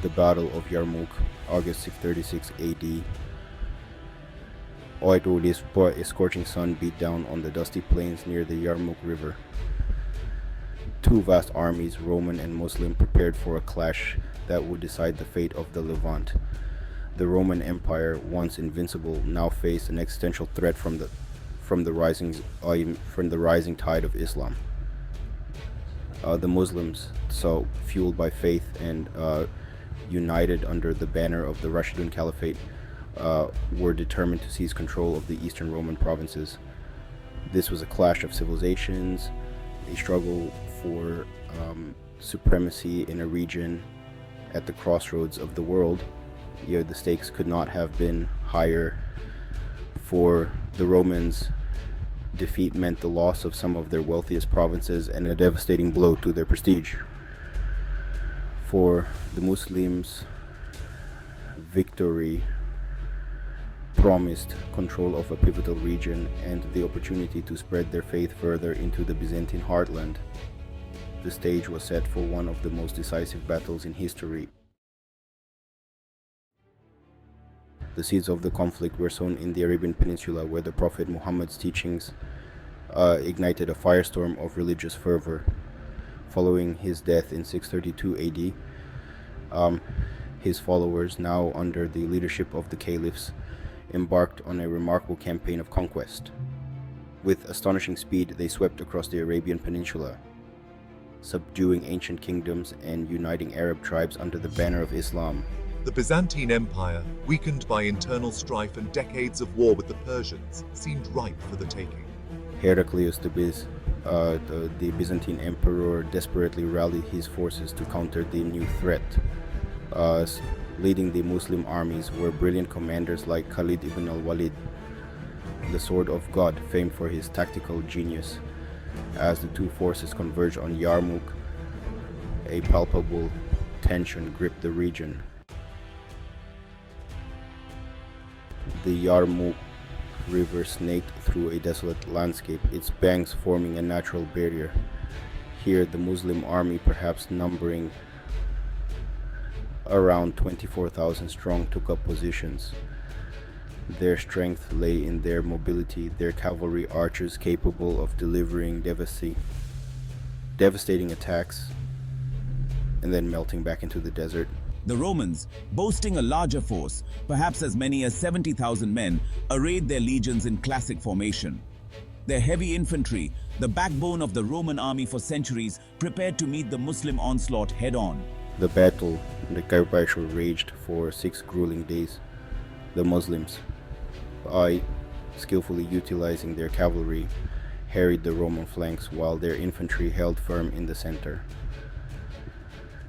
The Battle of Yarmouk, August 636 AD. All it is but a scorching sun beat down on the dusty plains near the Yarmouk River. Two vast armies, Roman and Muslim, prepared for a clash that would decide the fate of the Levant. The Roman Empire, once invincible, now faced an existential threat from the rising tide of Islam. The Muslims, so fueled by faith and united under the banner of the Rashidun Caliphate, were determined to seize control of the Eastern Roman provinces. This was a clash of civilizations, a struggle for supremacy in a region at the crossroads of the world. Yet the stakes could not have been higher. For the Romans, defeat meant the loss of some of their wealthiest provinces and a devastating blow to their prestige. For the Muslims, victory promised control of a pivotal region and the opportunity to spread their faith further into the Byzantine heartland. The stage was set for one of the most decisive battles in history. The seeds of the conflict were sown in the Arabian Peninsula, where the Prophet Muhammad's teachings ignited a firestorm of religious fervor. Following his death in 632 AD, his followers, now under the leadership of the caliphs, embarked on a remarkable campaign of conquest. With astonishing speed, they swept across the Arabian Peninsula, subduing ancient kingdoms and uniting Arab tribes under the banner of Islam. The Byzantine Empire, weakened by internal strife and decades of war with the Persians, seemed ripe for the taking. Heraclius the Byzantine emperor desperately rallied his forces to counter the new threat. Leading the Muslim armies were brilliant commanders like Khalid ibn al-Walid, the sword of God, famed for his tactical genius. As the two forces converged on Yarmouk, a palpable tension gripped the region. The Yarmouk River snaked through a desolate landscape, its banks forming a natural barrier. Here, the Muslim army, perhaps numbering around 24,000 strong, took up positions. Their strength lay in their mobility, their cavalry archers capable of delivering devastating attacks and then melting back into the desert. The Romans, boasting a larger force, perhaps as many as 70,000 men, arrayed their legions in classic formation. Their heavy infantry, the backbone of the Roman army for centuries, prepared to meet the Muslim onslaught head-on. The battle, the skirmish, raged for 6 grueling days. The Muslims, by skillfully utilizing their cavalry, harried the Roman flanks while their infantry held firm in the center.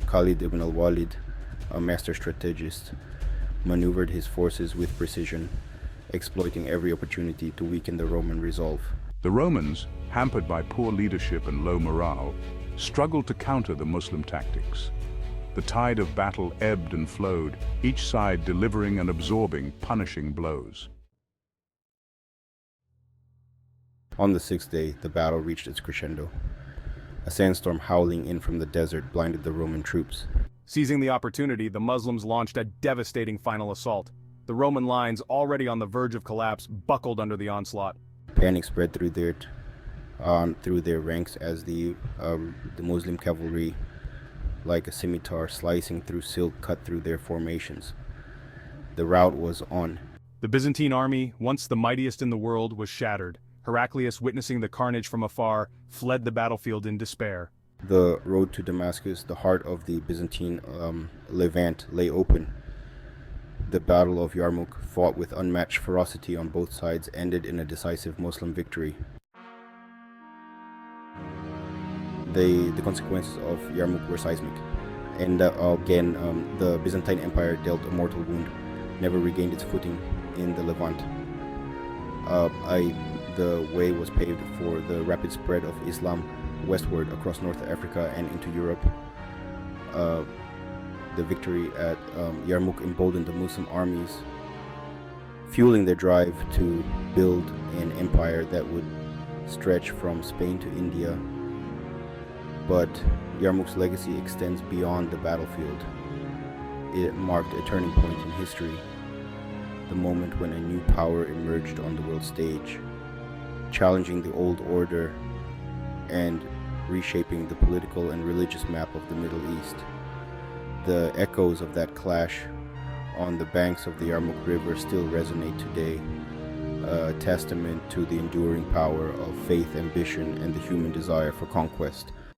Khalid ibn al-Walid, a master strategist, maneuvered his forces with precision, exploiting every opportunity to weaken the Roman resolve. The Romans, hampered by poor leadership and low morale, struggled to counter the Muslim tactics. The tide of battle ebbed and flowed, each side delivering and absorbing punishing blows. On the 6th day, the battle reached its crescendo. A sandstorm howling in from the desert blinded the Roman troops. Seizing the opportunity, the Muslims launched a devastating final assault. The Roman lines, already on the verge of collapse, buckled under the onslaught. Panic spread through their ranks as the Muslim cavalry, like a scimitar slicing through silk, cut through their formations. The rout was on. The Byzantine army, once the mightiest in the world, was shattered. Heraclius, witnessing the carnage from afar, fled the battlefield in despair. The road to Damascus, the heart of the Byzantine Levant, lay open. The Battle of Yarmouk, fought with unmatched ferocity on both sides, ended in a decisive Muslim victory. The consequences of Yarmouk were seismic, and again, the Byzantine Empire dealt a mortal wound, never regained its footing in the Levant. The way was paved for the rapid spread of Islam westward across North Africa and into Europe. The victory at Yarmouk emboldened the Muslim armies, fueling their drive to build an empire that would stretch from Spain to India. But Yarmouk's legacy extends beyond the battlefield. it marked a turning point in history, the moment when a new power emerged on the world stage, challenging the old order and reshaping the political and religious map of the Middle East. The echoes of that clash on the banks of the Yarmouk River still resonate today, a testament to the enduring power of faith, ambition, and the human desire for conquest.